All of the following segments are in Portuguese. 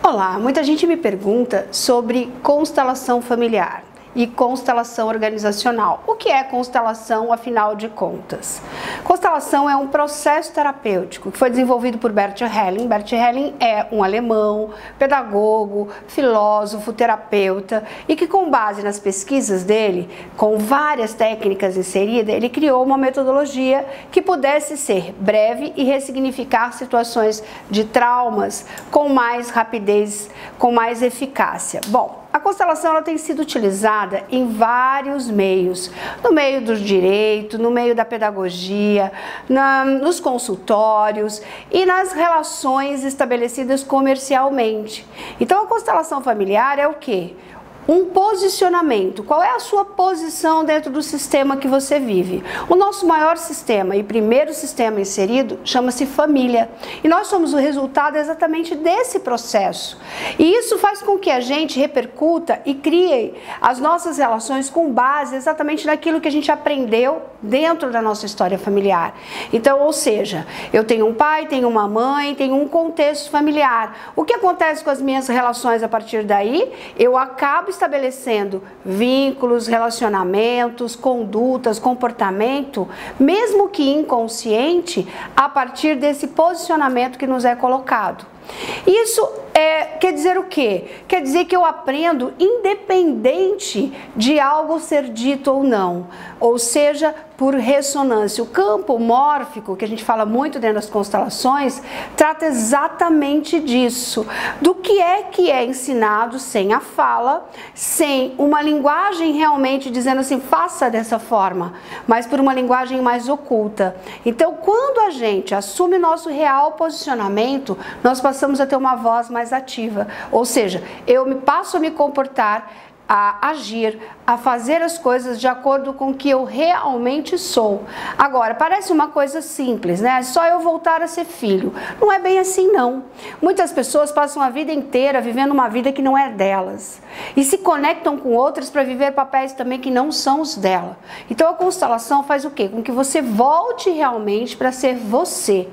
Olá, muita gente me pergunta sobre constelação familiar e constelação organizacional. O que é constelação, afinal de contas? Constelação é um processo terapêutico que foi desenvolvido por Bert Helling. Bert Helling é um alemão, pedagogo, filósofo, terapeuta e que, com base nas pesquisas dele, com várias técnicas inseridas, ele criou uma metodologia que pudesse ser breve e ressignificar situações de traumas com mais rapidez, com mais eficácia. Bom, a constelação ela tem sido utilizada em vários meios, no meio do direito, no meio da pedagogia, nos consultórios e nas relações estabelecidas comercialmente. Então a constelação familiar é o quê? Um posicionamento. Qual é a sua posição dentro do sistema que você vive? O nosso maior sistema e primeiro sistema inserido chama-se família. E nós somos o resultado exatamente desse processo. E isso faz com que a gente repercuta e crie as nossas relações com base exatamente naquilo que a gente aprendeu dentro da nossa história familiar. Então, ou seja, eu tenho um pai, tenho uma mãe, tenho um contexto familiar. O que acontece com as minhas relações a partir daí? Eu acabo estabelecendo vínculos, relacionamentos, condutas, comportamento, mesmo que inconsciente, a partir desse posicionamento que nos é colocado. Isso quer dizer o quê? Quer dizer que eu aprendo independente de algo ser dito ou não, ou seja, por ressonância. O campo mórfico, que a gente fala muito dentro das constelações, trata exatamente disso, do que é ensinado sem a fala, sem uma linguagem realmente dizendo assim, faça dessa forma, mas por uma linguagem mais oculta. Então, quando a gente assume nosso real posicionamento, nós passamos a ter uma voz mais ativa, ou seja, eu passo a me comportar, a agir, a fazer as coisas de acordo com o que eu realmente sou. Agora, parece uma coisa simples, né? Só eu voltar a ser filho. Não é bem assim, não. Muitas pessoas passam a vida inteira vivendo uma vida que não é delas e se conectam com outras para viver papéis também que não são os dela. Então, a constelação faz o quê? Com que você volte realmente para ser você.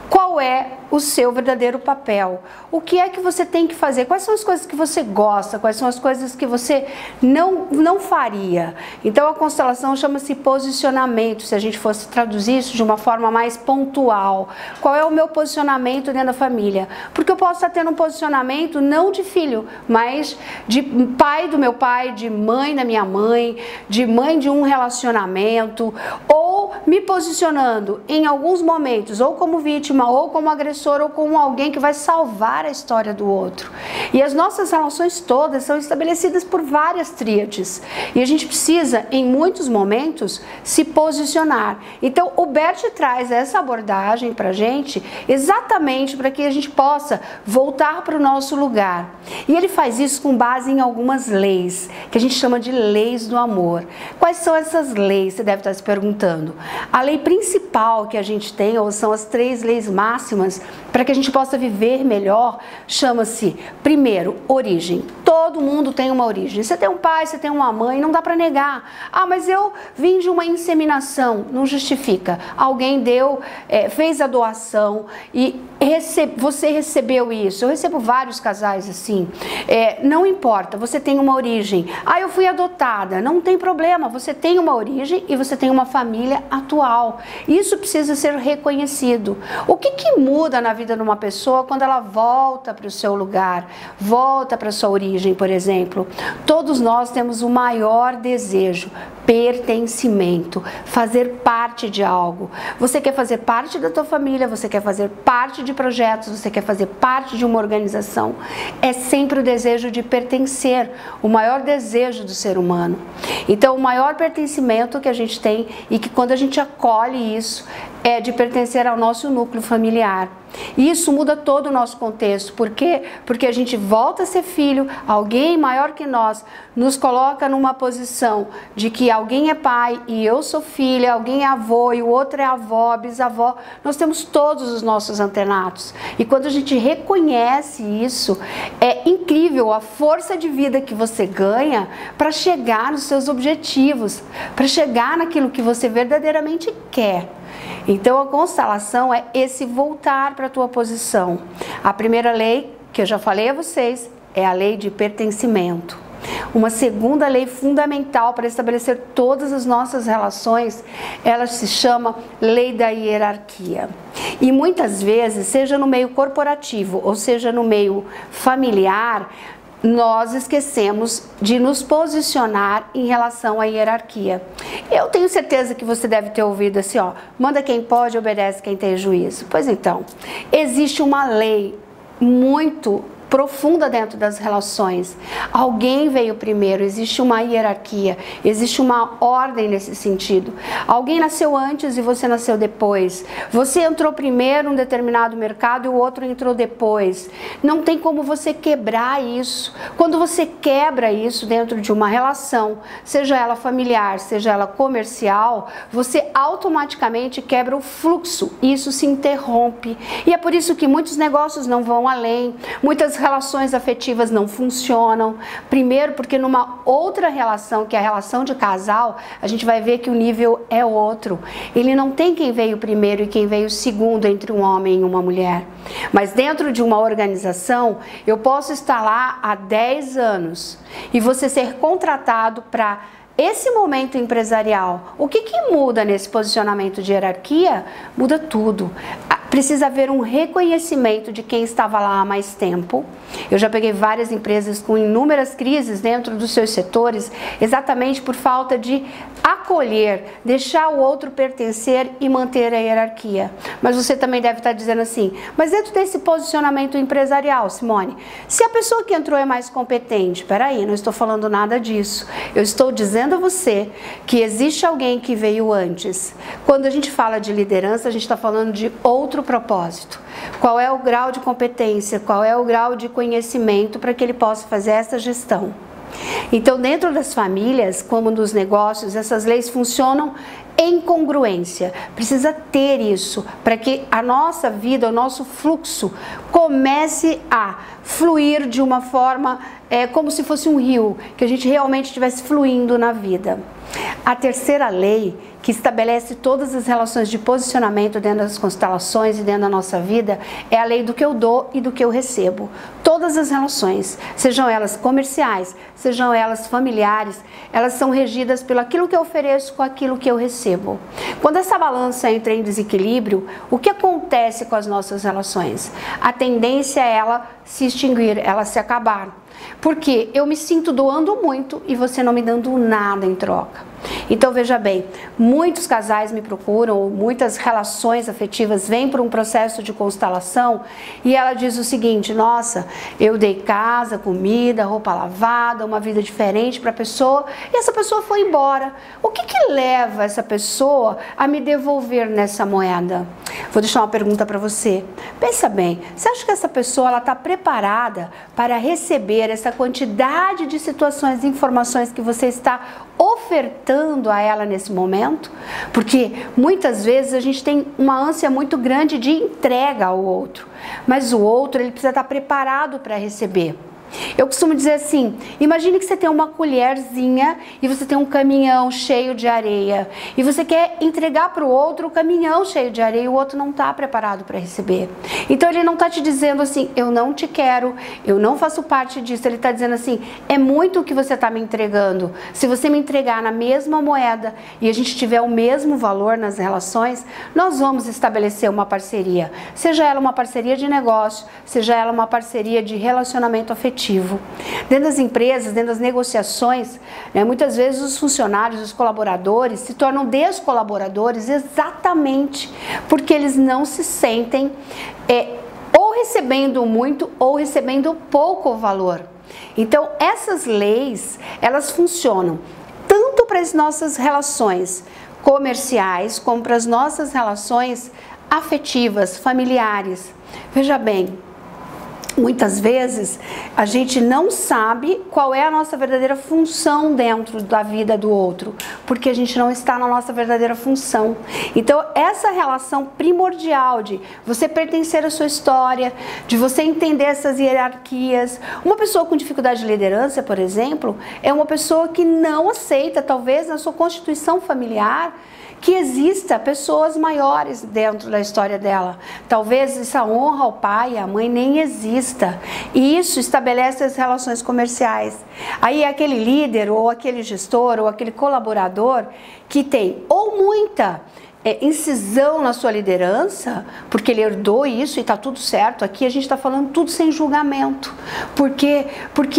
Qual é o seu verdadeiro papel? O que é que você tem que fazer? Quais são as coisas que você gosta? Quais são as coisas que você não faria? Então a constelação chama-se posicionamento, se a gente fosse traduzir isso de uma forma mais pontual. Qual é o meu posicionamento dentro da família? Porque eu posso estar tendo um posicionamento não de filho, mas de pai do meu pai, de mãe da minha mãe, de mãe de um relacionamento, ou me posicionando em alguns momentos, ou como vítima, ou como agressor, ou como alguém que vai salvar a história do outro. E as nossas relações todas são estabelecidas por várias tríades. E a gente precisa, em muitos momentos, se posicionar. Então, o Bert traz essa abordagem pra gente, exatamente para que a gente possa voltar para o nosso lugar. E ele faz isso com base em algumas leis, que a gente chama de leis do amor. Quais são essas leis? Você deve estar se perguntando. A lei principal que a gente tem, ou são as 3 leis máximas para que a gente possa viver melhor, chama-se, primeiro, origem. Todo mundo tem uma origem. Você tem um pai, você tem uma mãe, não dá para negar. Ah, mas eu vim de uma inseminação. Não justifica. Alguém fez a doação e você recebeu isso. Eu recebo vários casais assim. Não importa, você tem uma origem. Ah, eu fui adotada. Não tem problema, você tem uma origem e você tem uma família atual. Isso precisa ser reconhecido. O que muda na vida de uma pessoa quando ela volta para o seu lugar, volta para a sua origem, por exemplo? Todos nós temos o maior desejo, pertencimento, fazer parte de algo. Você quer fazer parte da tua família, você quer fazer parte de projetos, você quer fazer parte de uma organização. É sempre o desejo de pertencer, o maior desejo do ser humano. Então, o maior pertencimento que a gente tem e que quando a gente acolhe isso, é de pertencer ao nosso núcleo familiar. E isso muda todo o nosso contexto. Por quê? Porque a gente volta a ser filho, alguém maior que nós nos coloca numa posição de que alguém é pai e eu sou filha, alguém é avô e o outro é avó, bisavó. Nós temos todos os nossos antenados. E quando a gente reconhece isso, é incrível a força de vida que você ganha para chegar nos seus objetivos, para chegar naquilo que você verdadeiramente quer. Então a constelação é esse voltar para a tua posição. A primeira lei, que eu já falei a vocês, é a lei de pertencimento. Uma segunda lei fundamental para estabelecer todas as nossas relações, ela se chama lei da hierarquia. E muitas vezes, seja no meio corporativo ou seja no meio familiar, nós esquecemos de nos posicionar em relação à hierarquia. Eu tenho certeza que você deve ter ouvido assim, ó, manda quem pode, obedece quem tem juízo. Pois então, existe uma lei muito profunda dentro das relações. Alguém veio primeiro, existe uma hierarquia, existe uma ordem nesse sentido. Alguém nasceu antes e você nasceu depois. Você entrou primeiro em um determinado mercado e o outro entrou depois. Não tem como você quebrar isso. Quando você quebra isso dentro de uma relação, seja ela familiar, seja ela comercial, você automaticamente quebra o fluxo. Isso se interrompe. E é por isso que muitos negócios não vão além, muitas relações afetivas não funcionam. Primeiro porque numa outra relação, que é a relação de casal, a gente vai ver que o nível é outro. Ele não tem quem veio primeiro e quem veio segundo entre um homem e uma mulher. Mas dentro de uma organização, eu posso estar lá há 10 anos e você ser contratado para esse momento empresarial. O que muda nesse posicionamento de hierarquia? Muda tudo. Precisa haver um reconhecimento de quem estava lá há mais tempo. Eu já peguei várias empresas com inúmeras crises dentro dos seus setores, exatamente por falta de acolher, deixar o outro pertencer e manter a hierarquia. Mas você também deve estar dizendo assim, mas dentro desse posicionamento empresarial, Simone, se a pessoa que entrou é mais competente, peraí, não estou falando nada disso. Eu estou dizendo a você que existe alguém que veio antes. Quando a gente fala de liderança, a gente está falando de outro propósito. Qual é o grau de competência, qual é o grau de conhecimento para que ele possa fazer essa gestão. Então, dentro das famílias, como nos negócios, essas leis funcionam em congruência. Precisa ter isso para que a nossa vida, o nosso fluxo comece a fluir de uma forma como se fosse um rio, que a gente realmente estivesse fluindo na vida. A terceira lei, que estabelece todas as relações de posicionamento dentro das constelações e dentro da nossa vida, é a lei do que eu dou e do que eu recebo. Todas as relações, sejam elas comerciais, sejam elas familiares, elas são regidas pelo aquilo que eu ofereço com aquilo que eu recebo. Quando essa balança entra em desequilíbrio, o que acontece com as nossas relações? A tendência é ela se extinguir, ela se acabar. Porque eu me sinto doando muito e você não me dando nada em troca. Então veja bem, muitos casais me procuram, muitas relações afetivas vêm por um processo de constelação e ela diz o seguinte, nossa, eu dei casa, comida, roupa lavada, uma vida diferente para a pessoa e essa pessoa foi embora. O que leva essa pessoa a me devolver nessa moeda? Vou deixar uma pergunta para você. Pensa bem, você acha que essa pessoa está preparada para receber essa quantidade de situações e informações que você está ofertando a ela nesse momento? Porque muitas vezes a gente tem uma ânsia muito grande de entrega ao outro, mas o outro ele precisa estar preparado para receber. Eu costumo dizer assim, imagine que você tem uma colherzinha e você tem um caminhão cheio de areia e você quer entregar para o outro o caminhão cheio de areia e o outro não está preparado para receber. Então ele não está te dizendo assim, eu não te quero, eu não faço parte disso. Ele está dizendo assim, é muito o que você está me entregando. Se você me entregar na mesma moeda e a gente tiver o mesmo valor nas relações, nós vamos estabelecer uma parceria. Seja ela uma parceria de negócio, seja ela uma parceria de relacionamento afetivo. Dentro das empresas, dentro das negociações, muitas vezes os funcionários, os colaboradores se tornam descolaboradores exatamente porque eles não se sentem ou recebendo muito ou recebendo pouco valor. Então essas leis, elas funcionam tanto para as nossas relações comerciais como para as nossas relações afetivas, familiares. Veja bem, muitas vezes a gente não sabe qual é a nossa verdadeira função dentro da vida do outro, porque a gente não está na nossa verdadeira função. Então essa relação primordial de você pertencer à sua história, de você entender essas hierarquias. Uma pessoa com dificuldade de liderança, por exemplo, é uma pessoa que não aceita, talvez na sua constituição familiar, que exista pessoas maiores dentro da história dela. Talvez essa honra ao pai e à mãe nem exista. E isso estabelece as relações comerciais. Aí aquele líder, ou aquele gestor, ou aquele colaborador que tem ou muita incisão na sua liderança, porque ele herdou isso e está tudo certo. Aqui a gente está falando tudo sem julgamento, porque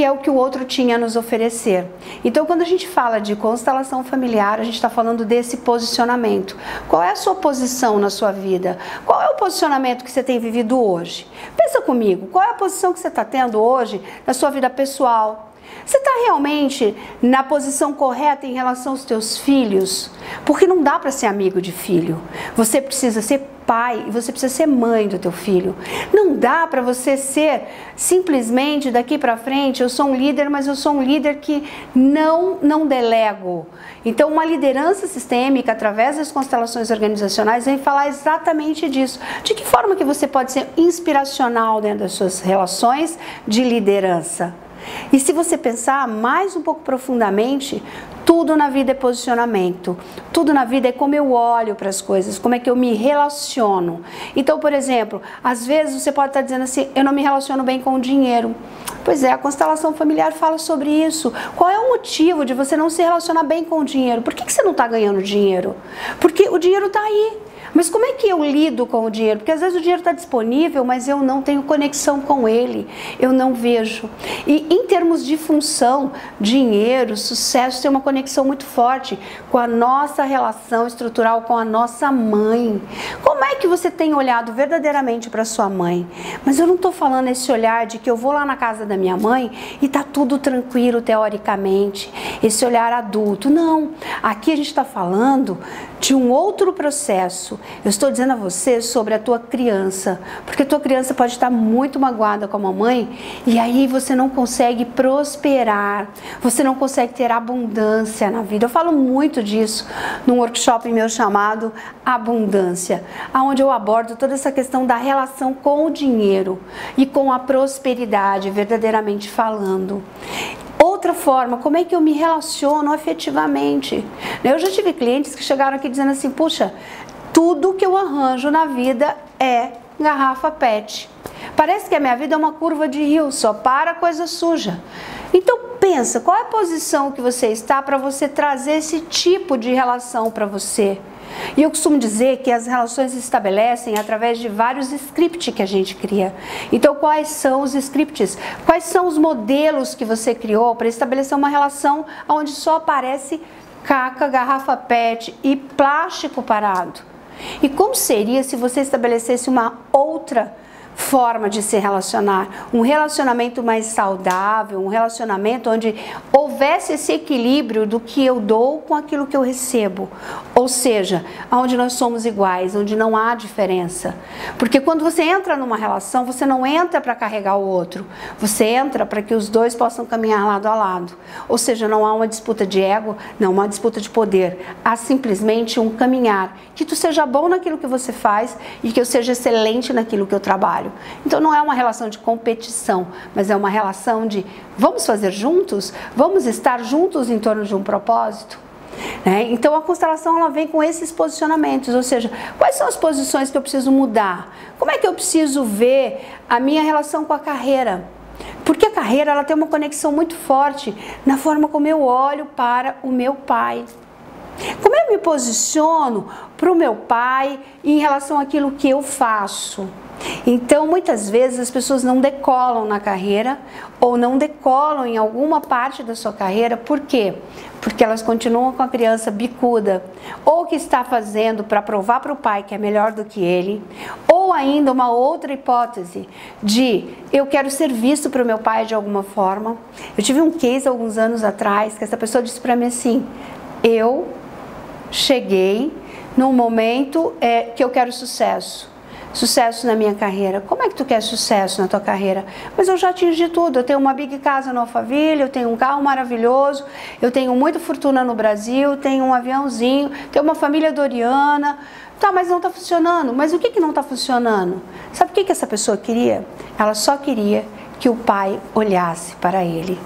é o que o outro tinha a nos oferecer. Então, quando a gente fala de constelação familiar, a gente está falando desse posicionamento. Qual é a sua posição na sua vida? Qual é o posicionamento que você tem vivido hoje? Pensa comigo, qual é a posição que você está tendo hoje na sua vida pessoal? Você está realmente na posição correta em relação aos teus filhos? Porque não dá para ser amigo de filho. Você precisa ser pai e você precisa ser mãe do teu filho. Não dá para você ser simplesmente daqui para frente, eu sou um líder, mas eu sou um líder que não delego. Então, uma liderança sistêmica, através das constelações organizacionais, vem falar exatamente disso. De que forma que você pode ser inspiracional dentro das suas relações de liderança? E se você pensar mais um pouco profundamente, tudo na vida é posicionamento, tudo na vida é como eu olho para as coisas, como é que eu me relaciono. Então, por exemplo, às vezes você pode estar dizendo assim, eu não me relaciono bem com o dinheiro. Pois é, a constelação familiar fala sobre isso. Qual é o motivo de você não se relacionar bem com o dinheiro? Por que você não está ganhando dinheiro? Porque o dinheiro está aí. Mas como é que eu lido com o dinheiro? Porque às vezes o dinheiro está disponível, mas eu não tenho conexão com ele, eu não vejo. E em termos de função, dinheiro, sucesso tem uma conexão muito forte com a nossa relação estrutural com a nossa mãe. Como é que você tem olhado verdadeiramente para sua mãe? Mas eu não estou falando esse olhar de que eu vou lá na casa da minha mãe e está tudo tranquilo teoricamente, esse olhar adulto. Não, aqui a gente está falando de um outro processo. Eu estou dizendo a você sobre a tua criança, porque a tua criança pode estar muito magoada com a mamãe e aí você não consegue prosperar, você não consegue ter abundância na vida. Eu falo muito disso num workshop meu chamado Abundância, onde eu abordo toda essa questão da relação com o dinheiro e com a prosperidade, verdadeiramente falando. Outra forma, como é que eu me relaciono afetivamente? Eu já tive clientes que chegaram aqui dizendo assim, puxa, tudo que eu arranjo na vida é garrafa PET. Parece que a minha vida é uma curva de rio, só para coisa suja. Então pensa, qual é a posição que você está para você trazer esse tipo de relação para você? E eu costumo dizer que as relações se estabelecem através de vários scripts que a gente cria. Então, quais são os scripts? Quais são os modelos que você criou para estabelecer uma relação onde só aparece caca, garrafa PET e plástico parado? E como seria se você estabelecesse uma outra forma de se relacionar, um relacionamento mais saudável, um relacionamento onde houvesse esse equilíbrio do que eu dou com aquilo que eu recebo, ou seja, onde nós somos iguais, onde não há diferença, porque quando você entra numa relação, você não entra para carregar o outro, você entra para que os dois possam caminhar lado a lado, ou seja, não há uma disputa de ego, não uma disputa de poder, há simplesmente um caminhar, que tu seja bom naquilo que você faz e que eu seja excelente naquilo que eu trabalho. Então não é uma relação de competição, mas é uma relação de vamos fazer juntos? Vamos estar juntos em torno de um propósito? Então a constelação ela vem com esses posicionamentos, ou seja, quais são as posições que eu preciso mudar? Como é que eu preciso ver a minha relação com a carreira? Porque a carreira ela tem uma conexão muito forte na forma como eu olho para o meu pai. Como eu me posiciono para o meu pai em relação àquilo que eu faço? Então, muitas vezes as pessoas não decolam na carreira ou não decolam em alguma parte da sua carreira. Por quê? Porque elas continuam com a criança bicuda, ou que está fazendo para provar para o pai que é melhor do que ele, ou ainda uma outra hipótese de eu quero ser visto para o meu pai de alguma forma. Eu tive um case alguns anos atrás que essa pessoa disse para mim assim, eu cheguei num momento que eu quero sucesso na minha carreira. Como é que tu quer sucesso na tua carreira? Mas eu já atingi tudo, eu tenho uma big casa no Alphaville, eu tenho um carro maravilhoso, eu tenho muita fortuna no Brasil, tenho um aviãozinho, tenho uma família doriana. Tá, mas não está funcionando. Mas o que não está funcionando? Sabe o que essa pessoa queria? Ela só queria que o pai olhasse para ele.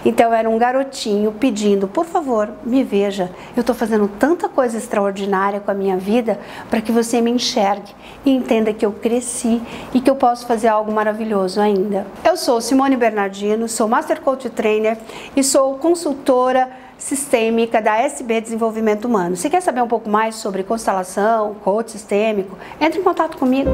Então era um garotinho pedindo, por favor, me veja, eu estou fazendo tanta coisa extraordinária com a minha vida para que você me enxergue e entenda que eu cresci e que eu posso fazer algo maravilhoso ainda. Eu sou Simone Bernardino, sou Master Coach Trainer e sou consultora sistêmica da SB Desenvolvimento Humano. Se quer saber um pouco mais sobre constelação, coach sistêmico, entre em contato comigo.